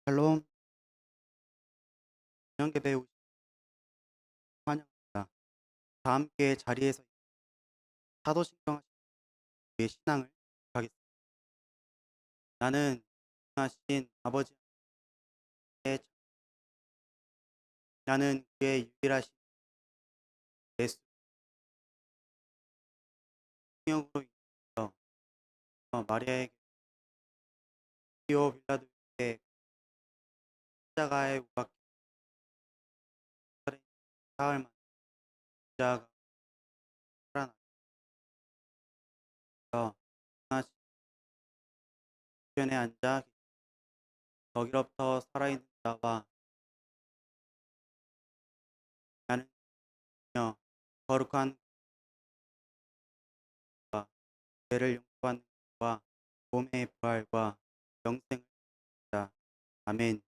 샬롬, 저녁 예배 오신 환영합니다. 다 함께 자리에서 사도신경 우리의 신앙을 하겠습니다. 나는 하신 아버지의 나는 그의 유일하신 예수 성령으로 인하여 마리아에게 디오 빌라도에게 십자가에 못 박혀 사흘 만에 십자가 살아나서 하신 주변에 앉아 거기로부터 살아있는 자와 나는 거룩한 죄를 용서받는 것과 몸의 부활과 영생을 받다. 아멘.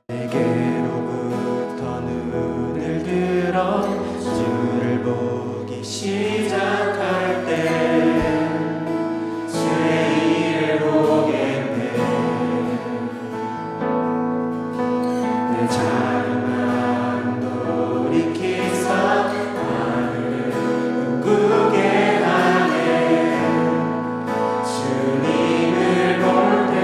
내게로부터 눈을 들어 주를 보기 시작할 때 주의 일을 보겠네. 내 작은 마음 돌이키사 하늘을 꿈꾸게 하네. 주님을 볼 때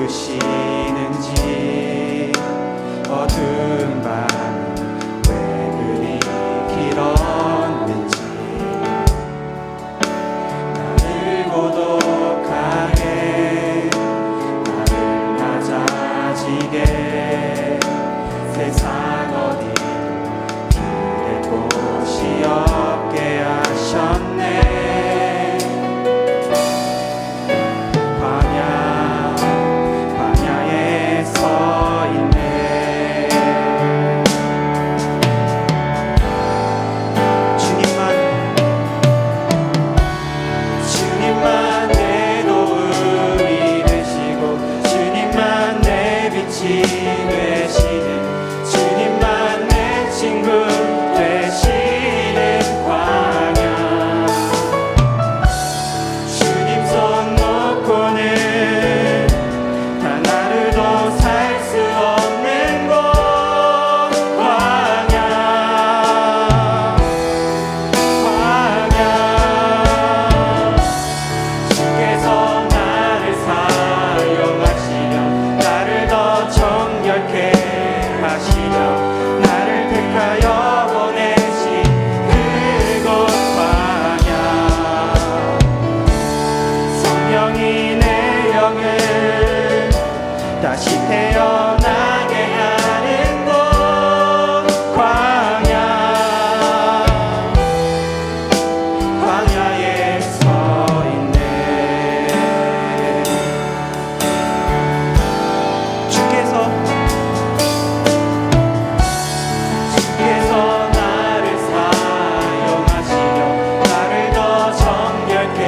주시는지 어두운 밤이 왜 그리 길었는지 나를 고독하게 나를 낮아지게 세상 어디도 길의 곳이 없게 하셨네. 광야에 서 있네. 주님만 내 도움이 되시고 주님만 내 빛이 되시는 주님만 내 친구 되시는 광야. 주님 손 놓고는 단 하루도 살 수 없는 곳 광야. 주께서 나를 사용하시려 나를 더 정결케 하시려 나를 택하여 보내신 그곳 광야. 성령이 내 영을 다시 태어나게 하는 곳 광야. 광야에 서 있네. 주께서 나를 사용하시려 나를 더 정결케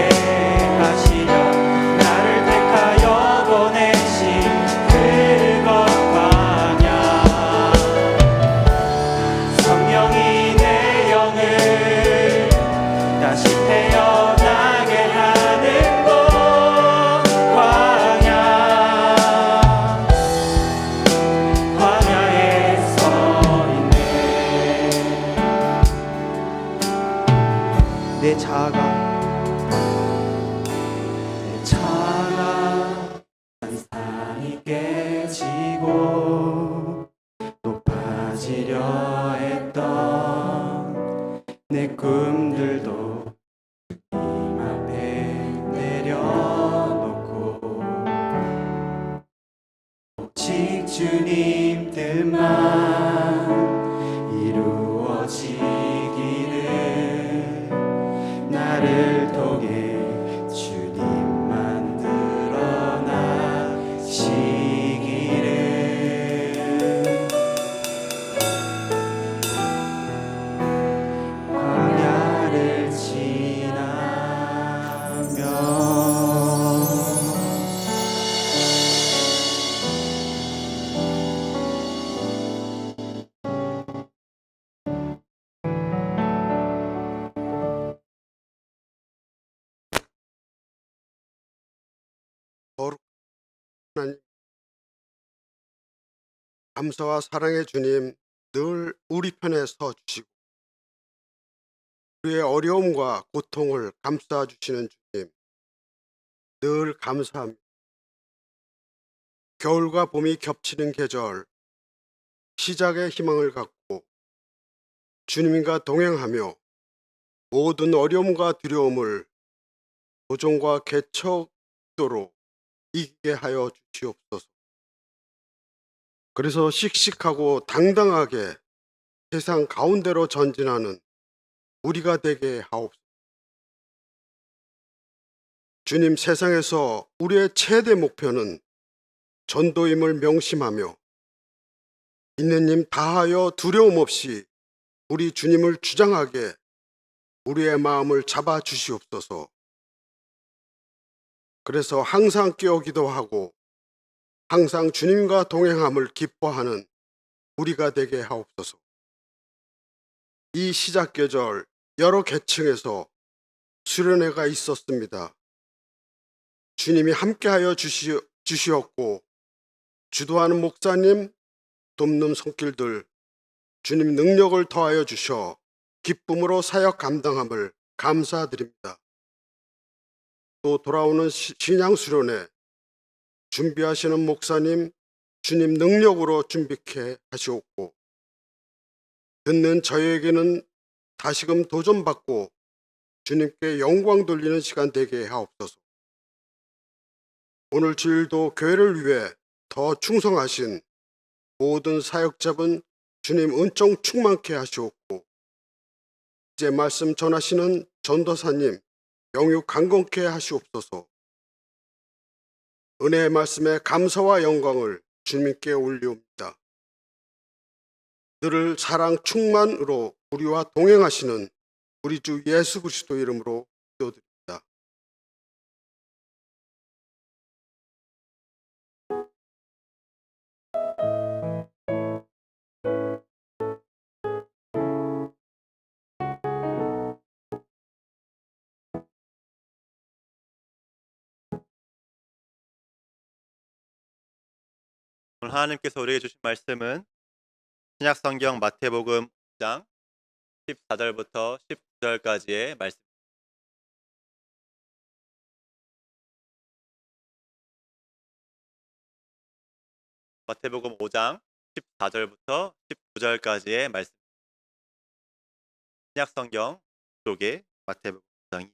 하시려 나를 택하여 보내신 그곳 광야. 성령이 내 영을 다시 태어나게 하는 곳 광야. 광야에 서 있네. 내 자아가 산산이 깨지고 높아지려 했던 내 꿈들도 주님 앞에 내려놓고 오직 주님 뜻만 이루어지기를 나를 통해 주님만 드러나시기를. 광야를 지나며 하나님, 감사와 사랑의 주님, 늘 우리 편에 서 주시고 우리의 어려움과 고통을 감싸 주시는 주님, 늘 감사합니다. 겨울과 봄이 겹치는 계절, 시작의 희망을 갖고 주님과 동행하며 모든 어려움과 두려움을 도전과 개척도로 이기게 하여 주시옵소서. 그래서 씩씩하고 당당하게 세상 가운데로 전진하는 우리가 되게 하옵소서. 주님, 세상에서 우리의 최대 목표는 전도임을 명심하며 있는 힘 다하여 두려움 없이 우리 주님을 주장하게 우리의 마음을 잡아 주시옵소서. 그래서 항상 깨어 기도하고 항상 주님과 동행함을 기뻐하는 우리가 되게 하옵소서. 이 시작 계절 여러 계층에서 수련회가 있었습니다. 주님이 함께하여 주시었고 주도하는 목사님, 돕는 손길들 주님 능력을 더하여 주셔 기쁨으로 사역 감당함을 감사드립니다. 또 돌아오는 신양 수련회 준비하시는 목사님 주님 능력으로 준비케 하시옵고 듣는 저에게는 다시금 도전받고 주님께 영광 돌리는 시간 되게 하옵소서. 오늘 주일도 교회를 위해 더 충성하신 모든 사역자분 주님 은총 충만케 하시옵고 이제 말씀 전하시는 전도사님 영육 강건케 하시옵소서. 은혜의 말씀에 감사와 영광을 주님께 올리옵니다. 늘을 사랑 충만으로 우리와 동행하시는 우리 주 예수 그리스도 이름으로 기도드립니다. 오늘 하나님께서 우리에게 주신 말씀은 신약성경 마태복음 5장 14절부터 19절까지의 말씀. 마태복음 5장 14절부터 19절까지의 말씀. 신약성경 쪽에 마태복음 5장이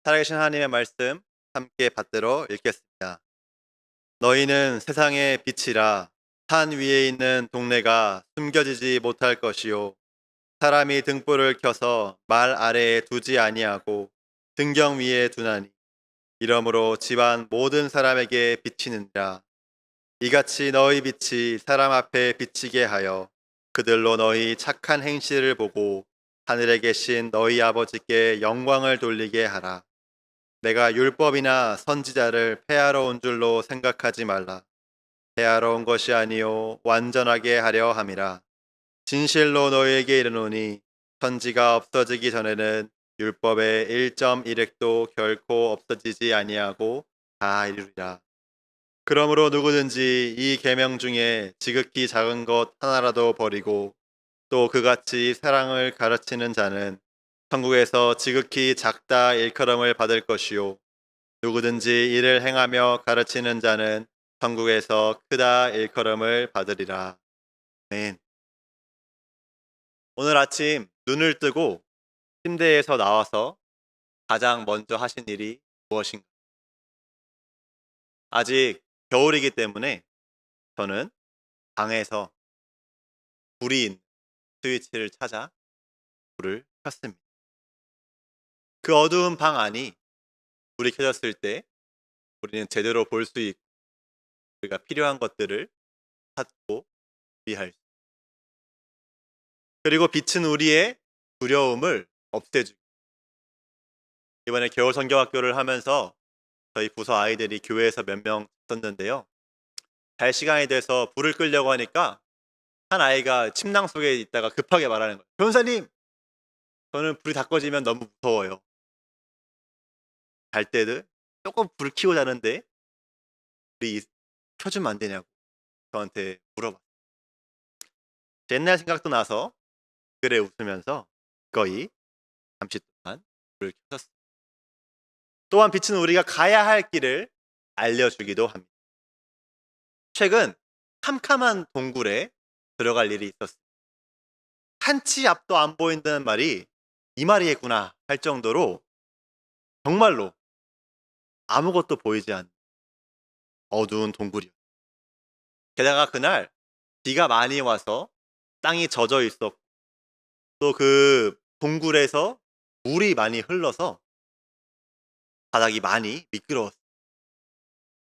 살아계신 하나님의 말씀 함께 받들어 읽겠습니다. 너희는 세상의 빛이라. 산 위에 있는 동네가 숨겨지지 못할 것이요 사람이 등불을 켜서 말 아래에 두지 아니하고 등경 위에 두나니 이러므로 집안 모든 사람에게 비치느니라. 이같이 너희 빛이 사람 앞에 비치게 하여 그들로 너희 착한 행실을 보고 하늘에 계신 너희 아버지께 영광을 돌리게 하라. 내가 율법이나 선지자를 폐하러 온 줄로 생각하지 말라. 폐하러 온 것이 아니요 완전하게 하려 함이라. 진실로 너희에게 이르노니 선지가 없어지기 전에는 율법의 1.1획도 결코 없어지지 아니하고 다 이루리라. 그러므로 누구든지 이 계명 중에 지극히 작은 것 하나라도 버리고 또 그같이 사랑을 가르치는 자는 천국에서 지극히 작다 일컬음을 받을 것이요 누구든지 이를 행하며 가르치는 자는 천국에서 크다 일컬음을 받으리라. 아멘. 오늘 아침 눈을 뜨고 침대에서 나와서 가장 먼저 하신 일이 무엇인가? 아직 겨울이기 때문에 저는 방에서 불이 있는 스위치를 찾아 불을 켰습니다. 그 어두운 방 안이 불이 켜졌을 때 우리는 제대로 볼 수 있고 우리가 필요한 것들을 찾고 준비할 수 있고 그리고 빛은 우리의 두려움을 없애주고 이번에 겨울 성경학교를 하면서 저희 부서 아이들이 교회에서 몇 명 있었는데요. 잘 시간이 돼서 불을 끄려고 하니까 한 아이가 침낭 속에 있다가 급하게 말하는 거예요. 변호사님, 저는 불이 다 꺼지면 너무 무서워요. 잘 때도 조금 불 켜고 자는데 불이 켜주면 안 되냐고 저한테 물어봤어요. 옛날 생각도 나서 그래 웃으면서 거의 잠시 동안 불을 켰었습니다. 또한 빛은 우리가 가야 할 길을 알려주기도 합니다. 최근 캄캄한 동굴에 들어갈 일이 있었습니다. 한치 앞도 안 보인다는 말이 이 말이겠구나 할 정도로 정말로 아무것도 보이지 않는 어두운 동굴이었어요. 게다가 그날 비가 많이 와서 땅이 젖어 있었고 또 그 동굴에서 물이 많이 흘러서 바닥이 많이 미끄러웠어요.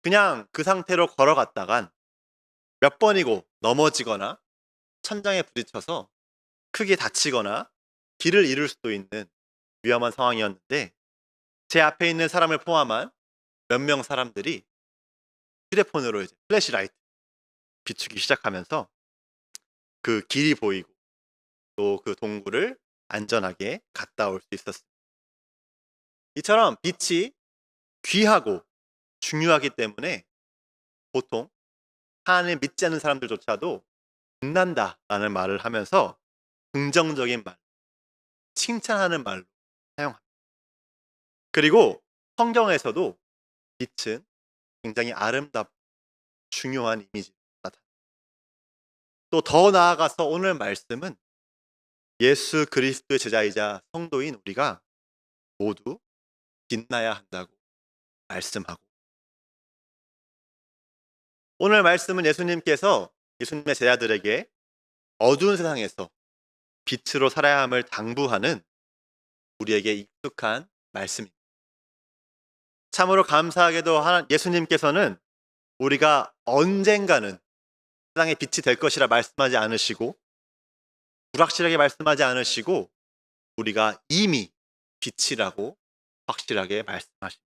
그냥 그 상태로 걸어갔다간 몇 번이고 넘어지거나 천장에 부딪혀서 크게 다치거나 길을 잃을 수도 있는 위험한 상황이었는데 제 앞에 있는 사람을 포함한 몇 명 사람들이 휴대폰으로 이제 플래시라이트 비추기 시작하면서 그 길이 보이고 또 그 동굴을 안전하게 갔다 올 수 있었습니다. 이처럼 빛이 귀하고 중요하기 때문에 보통 하나님 믿지 않는 사람들조차도 빛난다라는 말을 하면서 긍정적인 말, 칭찬하는 말로 사용합니다. 그리고 성경에서도 빛은 굉장히 아름답고 중요한 이미지를 나타납니다. 또 더 나아가서 오늘 말씀은 예수 그리스도의 제자이자 성도인 우리가 모두 빛나야 한다고 말씀하고, 오늘 말씀은 예수님께서 예수님의 제자들에게 어두운 세상에서 빛으로 살아야 함을 당부하는 우리에게 익숙한 말씀입니다. 참으로 감사하게도 예수님께서는 우리가 언젠가는 세상의 빛이 될 것이라 말씀하지 않으시고, 불확실하게 말씀하지 않으시고, 우리가 이미 빛이라고 확실하게 말씀하십니다.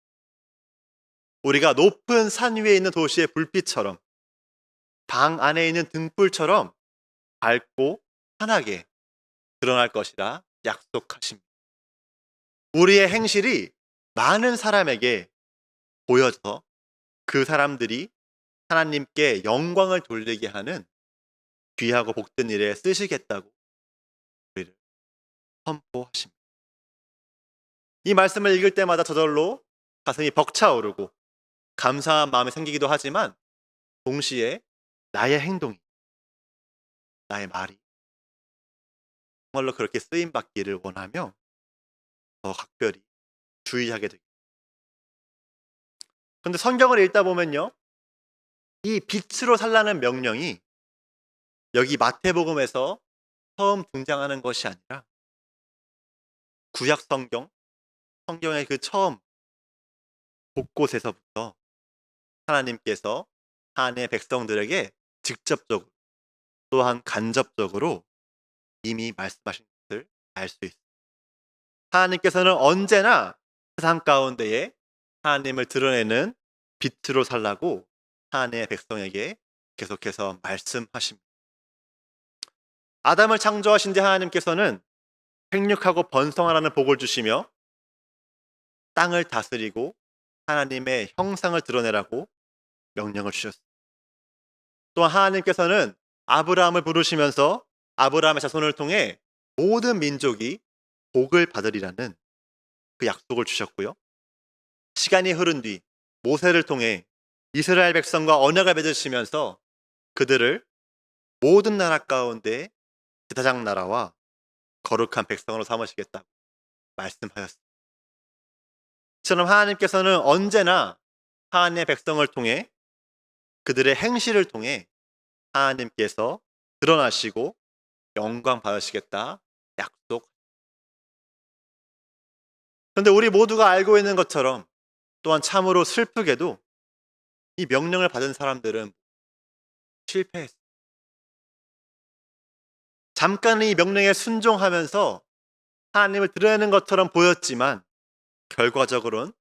우리가 높은 산 위에 있는 도시의 불빛처럼, 방 안에 있는 등불처럼 밝고 환하게 드러날 것이라 약속하십니다. 우리의 행실이 많은 사람에게 보여서 그 사람들이 하나님께 영광을 돌리게 하는 귀하고 복된 일에 쓰시겠다고 우리를 선포하십니다. 이 말씀을 읽을 때마다 저절로 가슴이 벅차오르고 감사한 마음이 생기기도 하지만, 동시에 나의 행동이, 나의 말이 정말로 그렇게 쓰임받기를 원하며 더 각별히 주의하게 됩니다. 그런데 성경을 읽다 보면요, 이 빛으로 살라는 명령이 여기 마태복음에서 처음 등장하는 것이 아니라 구약 성경의 그 처음 곳곳에서부터 하나님께서 하나님의 백성들에게 직접적으로 또한 간접적으로 이미 말씀하신 것을 알 수 있습니다. 하나님께서는 언제나 세상 가운데에 하나님을 드러내는 빛으로 살라고 하나님의 백성에게 계속해서 말씀하십니다. 아담을 창조하신 뒤 하나님께서는 생육하고 번성하라는 복을 주시며 땅을 다스리고 하나님의 형상을 드러내라고 명령을 주셨습니다. 또한 하나님께서는 아브라함을 부르시면서 아브라함의 자손을 통해 모든 민족이 복을 받으리라는 그 약속을 주셨고요. 시간이 흐른 뒤 모세를 통해 이스라엘 백성과 언약을 맺으시면서 그들을 모든 나라 가운데 제사장 나라와 거룩한 백성으로 삼으시겠다고 말씀하셨습니다. 이처럼 하나님께서는 언제나 하나님의 백성을 통해, 그들의 행실을 통해 하나님께서 드러나시고 영광 받으시겠다 약속. 그런데 우리 모두가 알고 있는 것처럼, 또한 참으로 슬프게도 이 명령을 받은 사람들은 실패했습니다. 잠깐 이 명령에 순종하면서 하나님을 드러내는 것처럼 보였지만 결과적으로는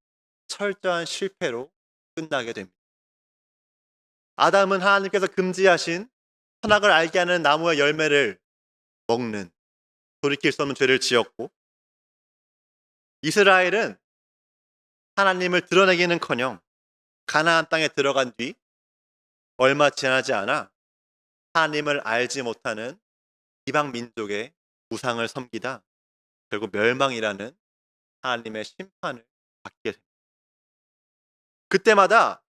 철저한 실패로 끝나게 됩니다. 아담은 하나님께서 금지하신 선악을 알게 하는 나무의 열매를 먹는 돌이킬 수 없는 죄를 지었고, 이스라엘은 하나님을 드러내기는커녕 가나안 땅에 들어간 뒤 얼마 지나지 않아 하나님을 알지 못하는 이방 민족의 우상을 섬기다 결국 멸망이라는 하나님의 심판을 받게 됩니다. 그때마다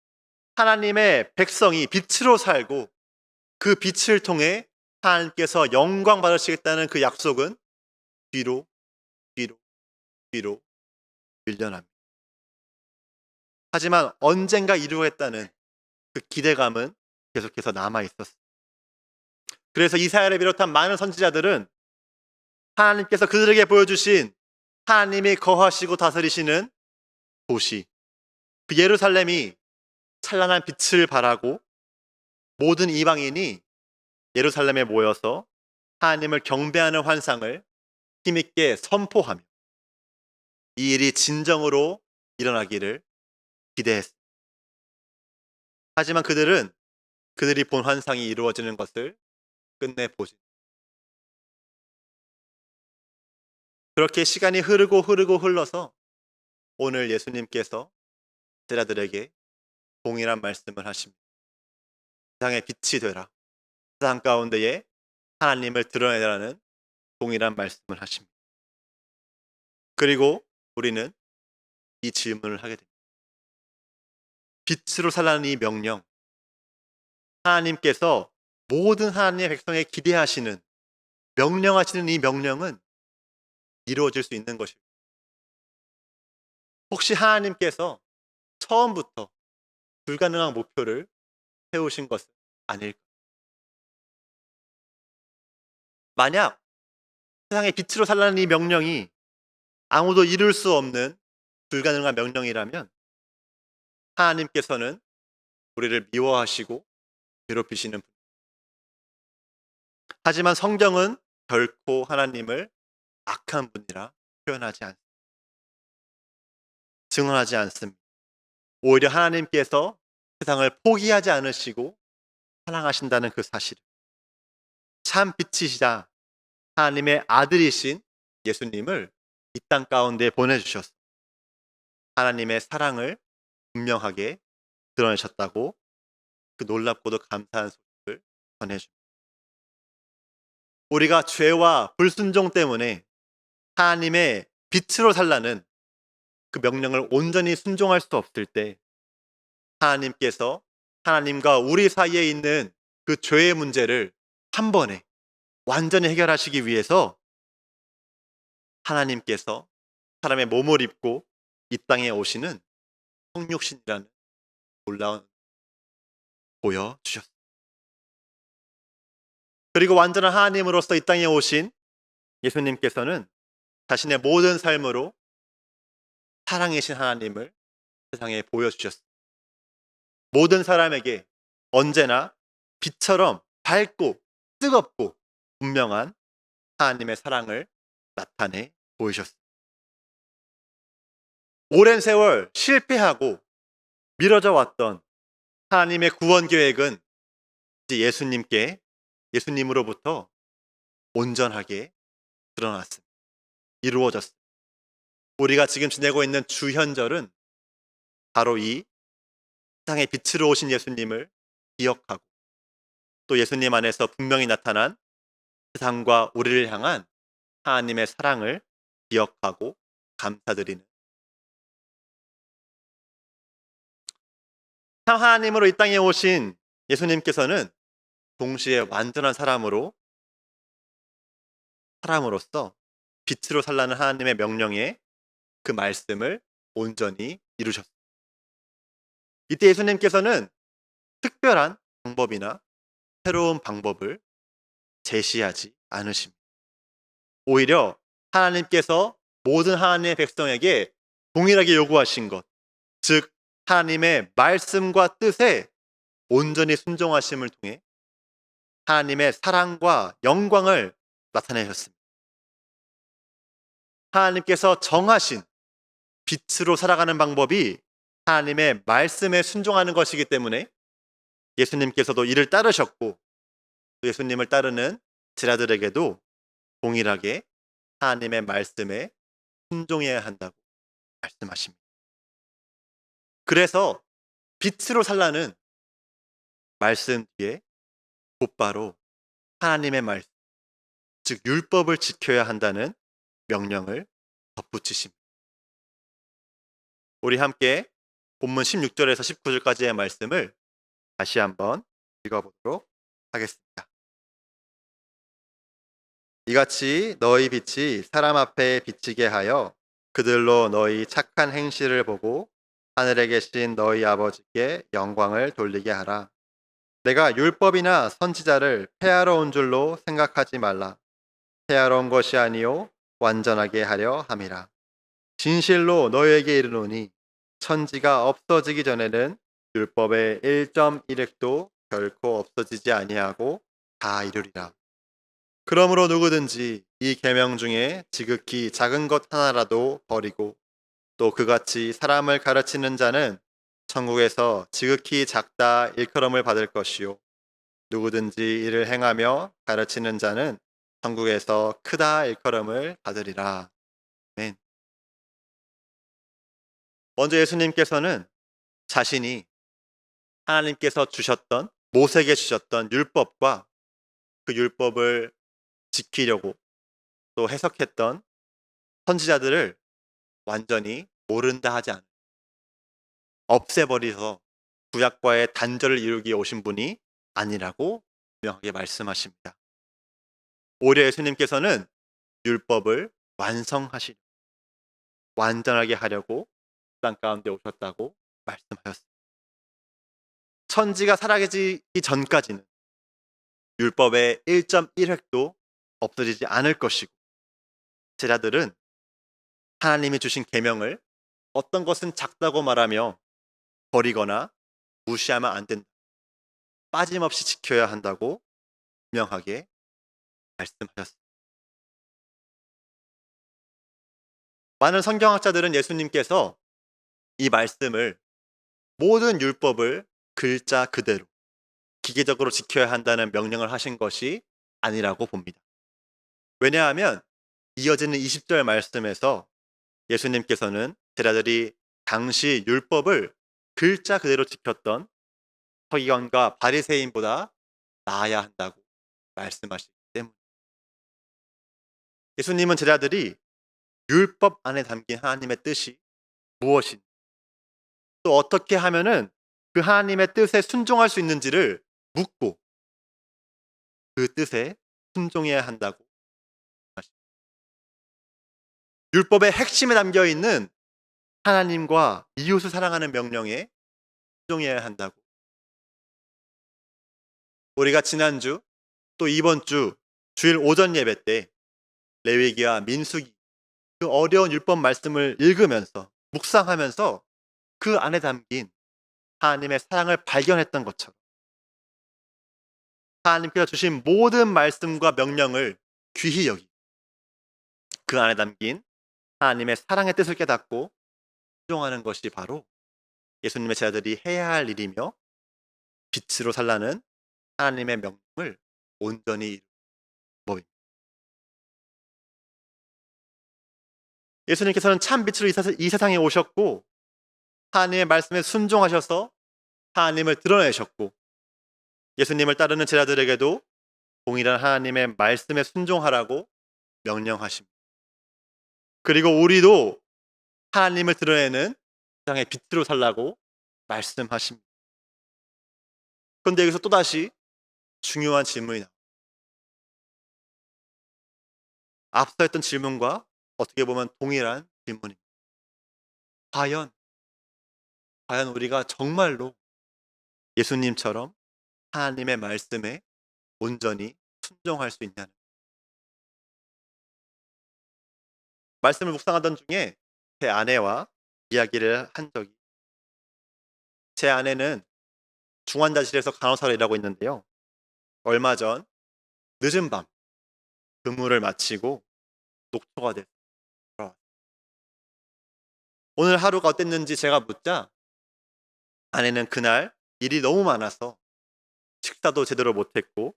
하나님의 백성이 빛으로 살고 그 빛을 통해 하나님께서 영광 받으시겠다는 그 약속은 뒤로 밀려납니다. 하지만 언젠가 이루겠다는 그 기대감은 계속해서 남아있었습니다. 그래서 이사야를 비롯한 많은 선지자들은 하나님께서 그들에게 보여주신 하나님이 거하시고 다스리시는 도시, 그 예루살렘이 찬란한 빛을 발하고 모든 이방인이 예루살렘에 모여서 하나님을 경배하는 환상을 힘있게 선포하며 이 일이 진정으로 일어나기를 기대했습니다. 하지만 그들이 본 환상이 이루어지는 것을 끝내 보지. 그렇게 시간이 흘러서 오늘 예수님께서 제자들에게 동일한 말씀을 하십니다. 세상의 빛이 되라. 세상 가운데에 하나님을 드러내라는 동일한 말씀을 하십니다. 그리고 우리는 이 질문을 하게 됩니다. 빛으로 살라는 이 명령, 하나님께서 모든 하나님의 백성에 기대하시는, 명령하시는 이 명령은 이루어질 수 있는 것일까요? 혹시 하나님께서 처음부터 불가능한 목표를 세우신 것은 아닐까요? 만약 세상의 빛으로 살라는 이 명령이 아무도 이룰 수 없는 불가능한 명령이라면 하나님께서는 우리를 미워하시고 괴롭히시는 분. 하지만 성경은 결코 하나님을 악한 분이라 표현하지 않습니다. 증언하지 않습니다. 오히려 하나님께서 세상을 포기하지 않으시고 사랑하신다는 그 사실을, 참 빛이시자 하나님의 아들이신 예수님을 이 땅 가운데 보내주셨습니다. 하나님의 사랑을 분명하게 드러내셨다고 그 놀랍고도 감사한 소식을 전해줍니다. 우리가 죄와 불순종 때문에 하나님의 빛으로 살라는 그 명령을 온전히 순종할 수 없을 때 하나님께서 하나님과 우리 사이에 있는 그 죄의 문제를 한 번에 완전히 해결하시기 위해서 하나님께서 사람의 몸을 입고 이 땅에 오시는 성육신이라는 놀라운 보여주셨습니다. 그리고 완전한 하나님으로서 이 땅에 오신 예수님께서는 자신의 모든 삶으로 사랑이신 하나님을 세상에 보여주셨습니다. 모든 사람에게 언제나 빛처럼 밝고 뜨겁고 분명한 하나님의 사랑을 나타내 보이셨습니다. 오랜 세월 실패하고 미뤄져 왔던 하나님의 구원 계획은 이제 예수님으로부터 온전하게 드러났습니다. 이루어졌습니다. 우리가 지금 지내고 있는 주현절은 바로 이 세상의 빛으로 오신 예수님을 기억하고 또 예수님 안에서 분명히 나타난 세상과 우리를 향한 하나님의 사랑을 기억하고 감사드리는, 참 하나님으로 이 땅에 오신 예수님께서는 동시에 완전한 사람으로서 빛으로 살라는 하나님의 명령에 그 말씀을 온전히 이루셨습니다. 이때 예수님께서는 특별한 방법이나 새로운 방법을 제시하지 않으십니다. 오히려 하나님께서 모든 하나님의 백성에게 동일하게 요구하신 것, 즉 하나님의 말씀과 뜻에 온전히 순종하심을 통해 하나님의 사랑과 영광을 나타내셨습니다. 하나님께서 정하신 빛으로 살아가는 방법이 하나님의 말씀에 순종하는 것이기 때문에 예수님께서도 이를 따르셨고 예수님을 따르는 제자들에게도 동일하게 하나님의 말씀에 순종해야 한다고 말씀하십니다. 그래서 빛으로 살라는 말씀 뒤에 곧바로 하나님의 말씀, 즉 율법을 지켜야 한다는 명령을 덧붙이십니다. 우리 함께 본문 16절에서 19절까지의 말씀을 다시 한번 읽어보도록 하겠습니다. 이같이 너희 빛이 사람 앞에 비치게 하여 그들로 너희 착한 행실을 보고 하늘에 계신 너희 아버지께 영광을 돌리게 하라. 내가 율법이나 선지자를 폐하러 온 줄로 생각하지 말라. 폐하러 온 것이 아니요 완전하게 하려 함이라. 진실로 너희에게 이르노니 천지가 없어지기 전에는 율법의 1.1획도 결코 없어지지 아니하고 다 이루리라. 그러므로 누구든지 이 계명 중에 지극히 작은 것 하나라도 버리고 또 그같이 사람을 가르치는 자는 천국에서 지극히 작다 일컬음을 받을 것이요 누구든지 이를 행하며 가르치는 자는 천국에서 크다 일컬음을 받으리라. 아멘. 먼저 예수님께서는 자신이 하나님께서 주셨던, 모세에게 주셨던 율법과 그 율법을 지키려고 또 해석했던 선지자들을 완전히 모른다 하지 않아요. 없애버려서 구약과의 단절을 이루기 위해 오신 분이 아니라고 분명하게 말씀하십니다. 오히려 예수님께서는 율법을 완성하시려 완전하게 하려고 땅 가운데 오셨다고 말씀하셨습니다. 천지가 사라지기 전까지는 율법의 1.1획도 없어지지 않을 것이고 제자들은 하나님이 주신 계명을 어떤 것은 작다고 말하며 버리거나 무시하면 안 된다. 빠짐없이 지켜야 한다고 분명하게 말씀하셨습니다. 많은 성경학자들은 예수님께서 이 말씀을 모든 율법을 글자 그대로 기계적으로 지켜야 한다는 명령을 하신 것이 아니라고 봅니다. 왜냐하면 이어지는 20절 말씀에서 예수님께서는 제자들이 당시 율법을 글자 그대로 지켰던 서기관과 바리새인보다 나아야 한다고 말씀하시기 때문에 예수님은 제자들이 율법 안에 담긴 하나님의 뜻이 무엇인지 또 어떻게 하면은 그 하나님의 뜻에 순종할 수 있는지를 묻고 그 뜻에 순종해야 한다고 말씀하십니다. 율법의 핵심에 담겨 있는 하나님과 이웃을 사랑하는 명령에 순종해야 한다고. 우리가 지난주 또 이번 주 주일 오전 예배 때 레위기와 민수기 그 어려운 율법 말씀을 읽으면서 묵상하면서 그 안에 담긴 하나님의 사랑을 발견했던 것처럼 하나님께서 주신 모든 말씀과 명령을 귀히 여기 그 안에 담긴 하나님의 사랑의 뜻을 깨닫고 순종하는 것이 바로 예수님의 제자들이 해야 할 일이며 빛으로 살라는 하나님의 명령을 온전히 이루는 법입니다. 예수님께서는 참 빛으로 이 세상에 오셨고 하나님의 말씀에 순종하셔서 하나님을 드러내셨고 예수님을 따르는 제자들에게도 동일한 하나님의 말씀에 순종하라고 명령하십니다. 그리고 우리도 하나님을 드러내는 세상의 빛으로 살라고 말씀하십니다. 그런데 여기서 또다시 중요한 질문이 나옵니다. 앞서 했던 질문과 어떻게 보면 동일한 질문입니다. 과연 우리가 정말로 예수님처럼 하나님의 말씀에 온전히 순종할 수 있냐는 말씀을 묵상하던 중에 제 아내와 이야기를 한 적이 제 아내는 중환자실에서 간호사로 일하고 있는데요. 얼마 전 늦은 밤 근무를 마치고 녹초가 돼서 돌아왔어요. 오늘 하루가 어땠는지 제가 묻자 아내는 그날 일이 너무 많아서 식사도 제대로 못했고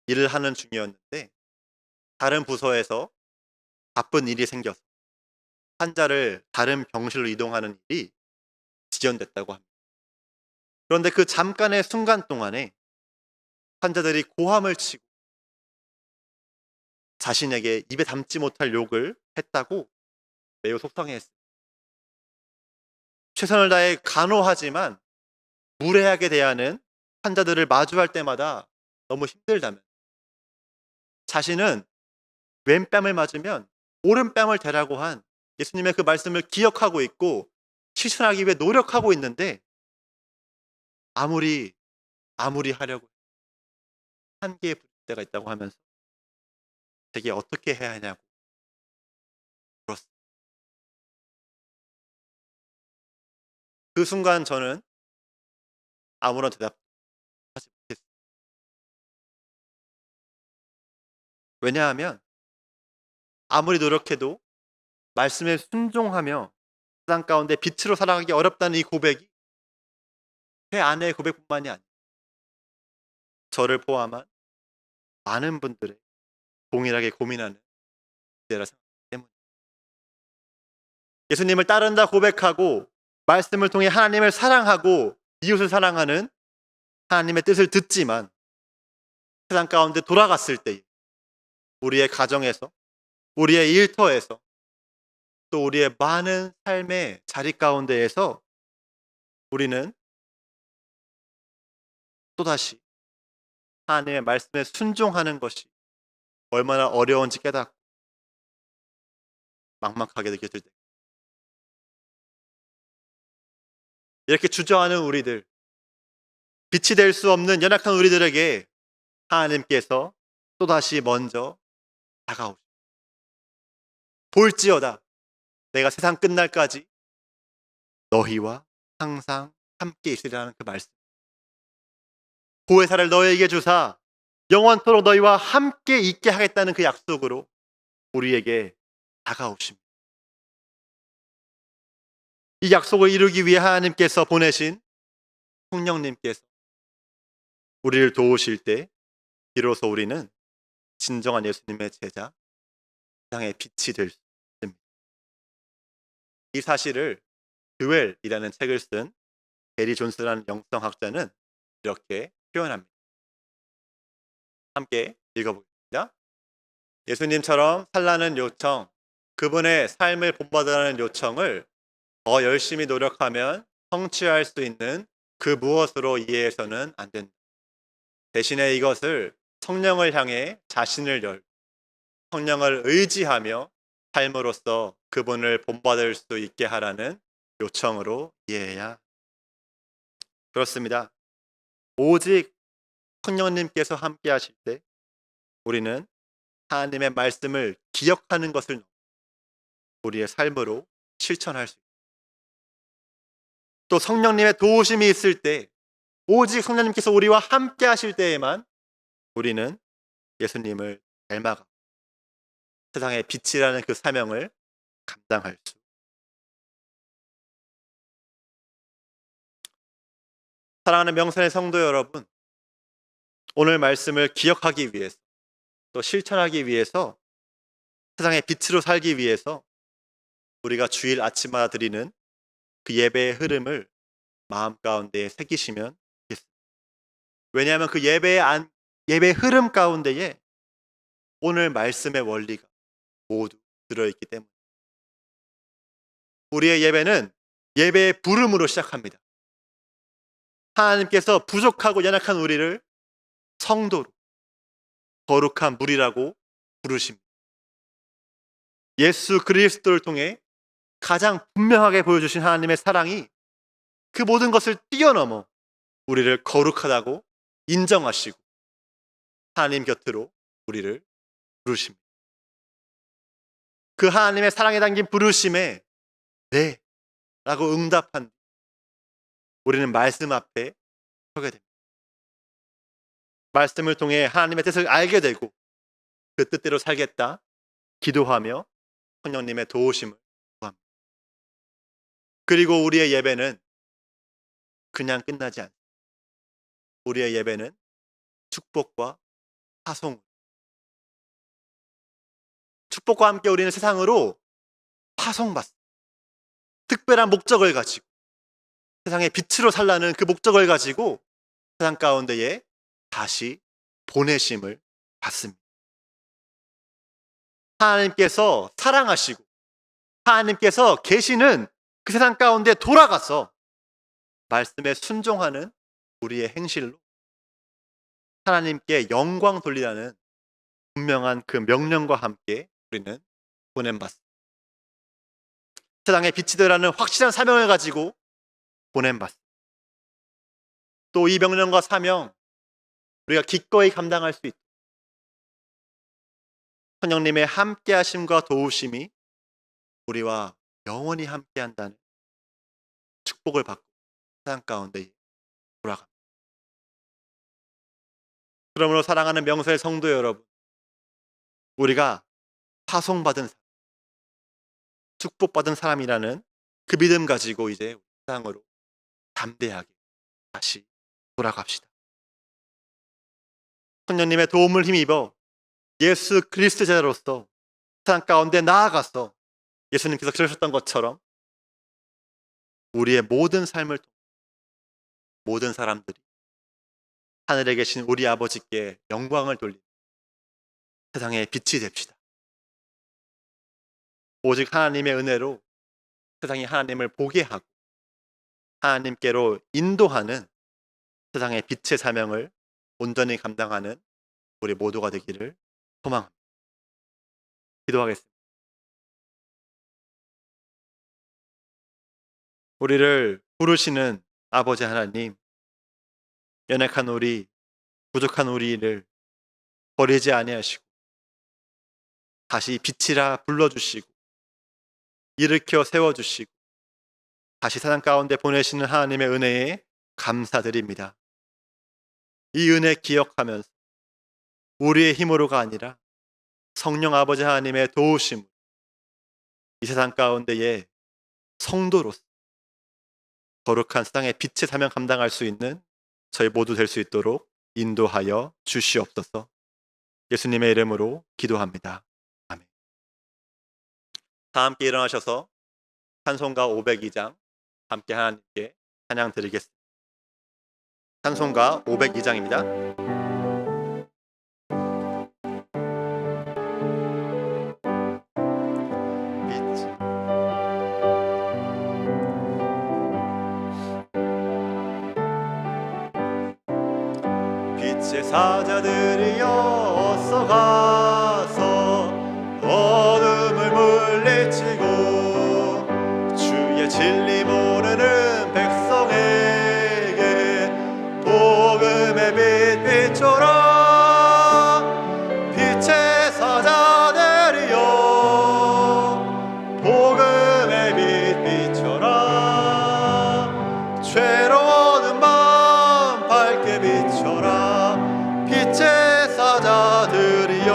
일을 하는 중이었는데 다른 부서에서 바쁜 일이 생겨서 환자를 다른 병실로 이동하는 일이 지연됐다고 합니다. 그런데 그 잠깐의 순간 동안에 환자들이 고함을 치고 자신에게 입에 담지 못할 욕을 했다고 매우 속상해했습니다. 최선을 다해 간호하지만 무례하게 대하는 환자들을 마주할 때마다 너무 힘들다면 자신은 왼뺨을 맞으면 오른뺨을 대라고 한 예수님의 그 말씀을 기억하고 있고 실천하기 위해 노력하고 있는데 아무리 하려고 한계에 부딪힐 때가 있다고 하면서 제게 어떻게 해야 하냐고 물었습니다. 그 순간 저는 아무런 대답하지 못했습니다. 왜냐하면 아무리 노력해도 말씀에 순종하며 세상 가운데 빛으로 살아가기 어렵다는 이 고백이 제 아내의 고백뿐만이 아니라 저를 포함한 많은 분들의 동일하게 고민하는 문제라 생각하기 때문입니다. 예수님을 따른다 고백하고 말씀을 통해 하나님을 사랑하고 이웃을 사랑하는 하나님의 뜻을 듣지만 세상 가운데 돌아갔을 때 우리의 가정에서 우리의 일터에서 또 우리의 많은 삶의 자리 가운데에서 우리는 또다시 하나님의 말씀에 순종하는 것이 얼마나 어려운지 깨닫고 막막하게 느껴질 때, 이렇게 주저하는 우리들, 빛이 될 수 없는 연약한 우리들에게 하나님께서 또다시 먼저 다가오십니다. 볼지어다 내가 세상 끝날까지 너희와 항상 함께 있으리라는 그 말씀, 보혜사를 너희에게 주사 영원토록 너희와 함께 있게 하겠다는 그 약속으로 우리에게 다가오십니다. 이 약속을 이루기 위해 하나님께서 보내신 성령님께서 우리를 도우실 때 비로소 우리는 진정한 예수님의 제자, 세상의 빛이 될 수 있습니다. 이 사실을 드웰이라는 책을 쓴 게리 존스라는 영성학자는 이렇게 표현합니다. 함께 읽어보겠습니다. 예수님처럼 살라는 요청, 그분의 삶을 본받으라는 요청을 더 열심히 노력하면 성취할 수 있는 그 무엇으로 이해해서는 안 된다. 대신에 이것을 성령을 향해 자신을 열고 성령을 의지하며 삶으로써 그분을 본받을 수 있게 하라는 요청으로 이해해야. 그렇습니다. 오직 성령님께서 함께 하실 때 우리는 하나님의 말씀을 기억하는 것을 우리의 삶으로 실천할 수 있습니다. 또 성령님의 도우심이 있을 때, 오직 성령님께서 우리와 함께 하실 때에만 우리는 예수님을 닮아가 세상의 빛이라는 그 사명을 감당할 수. 사랑하는 명선의 성도 여러분, 오늘 말씀을 기억하기 위해서, 또 실천하기 위해서, 세상의 빛으로 살기 위해서 우리가 주일 아침마다 드리는 그 예배의 흐름을 마음 가운데에 새기시면 좋겠습니다. 왜냐하면 그 예배의 흐름 가운데에 오늘 말씀의 원리가 모두 들어있기 때문에. 우리의 예배는 예배의 부름으로 시작합니다. 하나님께서 부족하고 연약한 우리를 성도로, 거룩한 무리라고 부르십니다. 예수 그리스도를 통해 가장 분명하게 보여주신 하나님의 사랑이 그 모든 것을 뛰어넘어 우리를 거룩하다고 인정하시고 하나님 곁으로 우리를 부르십니다. 그 하나님의 사랑에 담긴 부르심에 네 라고 응답한 뒤 우리는 말씀 앞에 서게 됩니다. 말씀을 통해 하나님의 뜻을 알게 되고 그 뜻대로 살겠다 기도하며 성령님의 도우심을 구합니다. 그리고 우리의 예배는 그냥 끝나지 않습니다. 우리의 예배는 축복과 파송, 축복과 함께 우리는 세상으로 파송받습니다. 특별한 목적을 가지고 세상의 빛으로 살라는 그 목적을 가지고 세상 가운데에 다시 보내심을 받습니다. 하나님께서 사랑하시고 하나님께서 계시는 그 세상 가운데 돌아가서 말씀에 순종하는 우리의 행실로 하나님께 영광 돌리라는 분명한 그 명령과 함께 우리는 보냄받습니다. 세상의 빛이 되라는 확실한 사명을 가지고 보냄받습니다. 또 이 명령과 사명 우리가 기꺼이 감당할 수 있도록 성령님의 함께하심과 도우심이 우리와 영원히 함께한다는 축복을 받고 세상 가운데 돌아갑니다. 그러므로 사랑하는 명서의 성도 여러분, 우리가 파송받은 사람, 축복받은 사람이라는 그 믿음 가지고 이제 세상으로 담대하게 다시 돌아갑시다. 성령님의 도움을 힘입어 예수 그리스도 제자로서 세상 가운데 나아가서 예수님께서 그러셨던 것처럼 우리의 모든 삶을 통해 모든 사람들이 하늘에 계신 우리 아버지께 영광을 돌리는 세상의 빛이 됩시다. 오직 하나님의 은혜로 세상이 하나님을 보게 하고 하나님께로 인도하는 세상의 빛의 사명을 온전히 감당하는 우리 모두가 되기를 소망합니다. 기도하겠습니다. 우리를 부르시는 아버지 하나님, 연약한 우리, 부족한 우리를 버리지 아니하시고 다시 빛이라 불러주시고 일으켜 세워주시고 다시 세상 가운데 보내시는 하나님의 은혜에 감사드립니다. 이 은혜 기억하면서 우리의 힘으로가 아니라 성령 아버지 하나님의 도우심으로 이 세상 가운데에 성도로서 거룩한 세상의 빛의 사명 감당할 수 있는 저희 모두 될 수 있도록 인도하여 주시옵소서. 예수님의 이름으로 기도합니다. 아멘. 다 함께 일어나셔서 찬송가 502장 함께 하나님께 찬양 드리겠습니다. 찬송가 502장입니다. 빛의 사자들이여 어서 가서 어둠을 물리치고 주의 진리 모르는 백성에게 복음의 빛 비춰라. 빛의 사자들이여 복음의 빛 비춰라. 괴로워하는 밤 밝게 비춰라. 빛의 사자들이여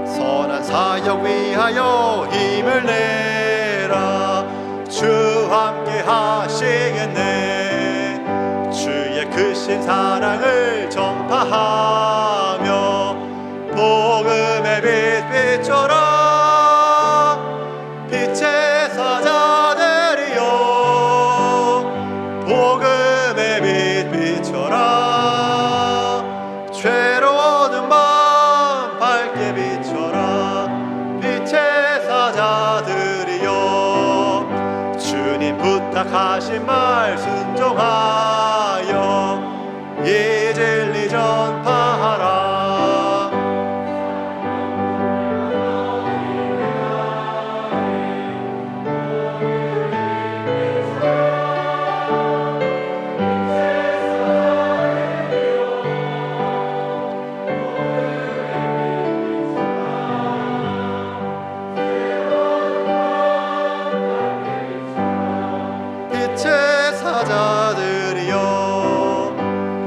선한 사역 위하여 힘을 내라. 주 함께 하시겠네. 주의 크신 사랑을 전파하며 복음의 빛 비춰라. 빛의 사자들이여 복음의 빛 비춰라. 괴로워하는 밤 밝게 비춰라. 빛의 사자들이여 주님 부탁하신 말 순종하여 이 진리 전파하라. 빛의 사자들이여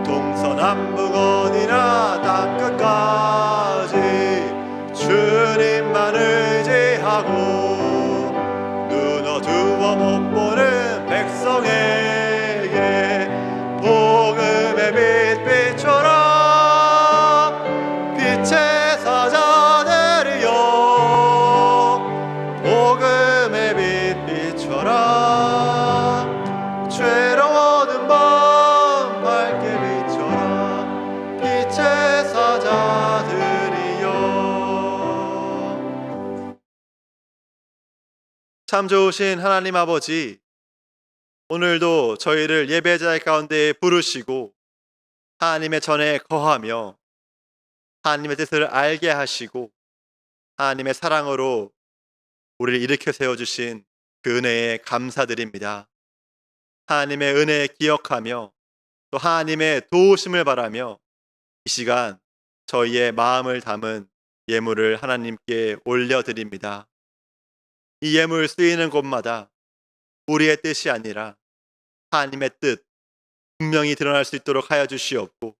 동서남북 어디나 땅끝까지 주님만 의지하고 눈 어두워 못 보는 백성에게 복음의 빛 비춰라. 빛의 사자들이여 복음의 빛 비춰라. 괴로워하는 밤 밝게 비춰라. 빛의 사자들이여. 참 좋으신 하나님 아버지, 오늘도 저희를 예배 자리 가운데 부르시고 하나님의 전에 거하며 하나님의 뜻을 알게 하시고 하나님의 사랑으로 우리를 일으켜 세워주신 그 은혜에 감사드립니다. 하나님의 은혜 기억하며 또 하나님의 도우심을 바라며 이 시간 저희의 마음을 담은 예물을 하나님께 올려드립니다. 이 예물 쓰이는 곳마다 우리의 뜻이 아니라 하나님의 뜻 분명히 드러날 수 있도록 하여 주시옵고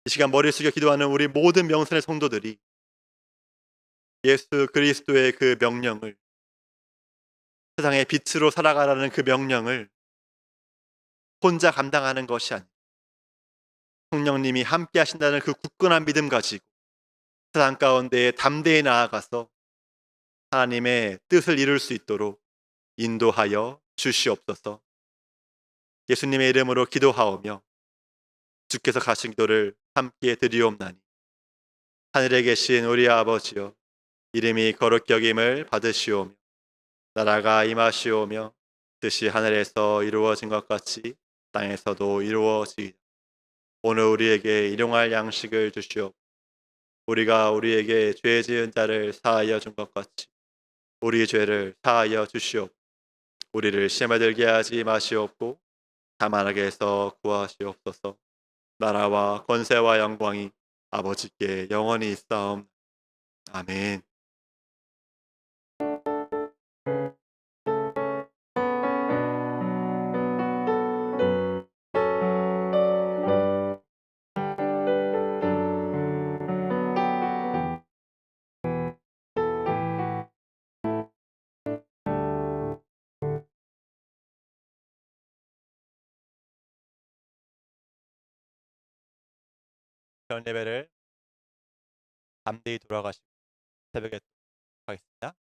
이 시간 머리 숙여 기도하는 우리 모든 명선의 성도들이 예수 그리스도의 그 명령을, 세상의 빛으로 살아가라는 그 명령을 혼자 감당하는 것이 아니라 성령님이 함께 하신다는 그 굳건한 믿음 가지고 세상 가운데에 담대히 나아가서 하나님의 뜻을 이룰 수 있도록 인도하여 주시옵소서. 예수님의 이름으로 기도하오며 주께서 가신 기도를 함께 드리옵나니 하늘에 계신 우리 아버지여 이름이 거룩히 여김을 받으시오며 나라가 임하시오며 뜻이 하늘에서 이루어진 것 같이 땅에서도 이루어지이다. 오늘 우리에게 일용할 양식을 주시옵. 우리가 우리에게 죄 지은 자를 사하여 준 것 같이 우리 죄를 사하여 주시옵. 우리를 시험에 들게 하지 마시옵고 다만 악에서 구하시옵소서. 나라와 권세와 영광이 아버지께 영원히 있사옵. 아멘. 전 예배를 담대히 돌아가시고 새벽에 하겠습니다.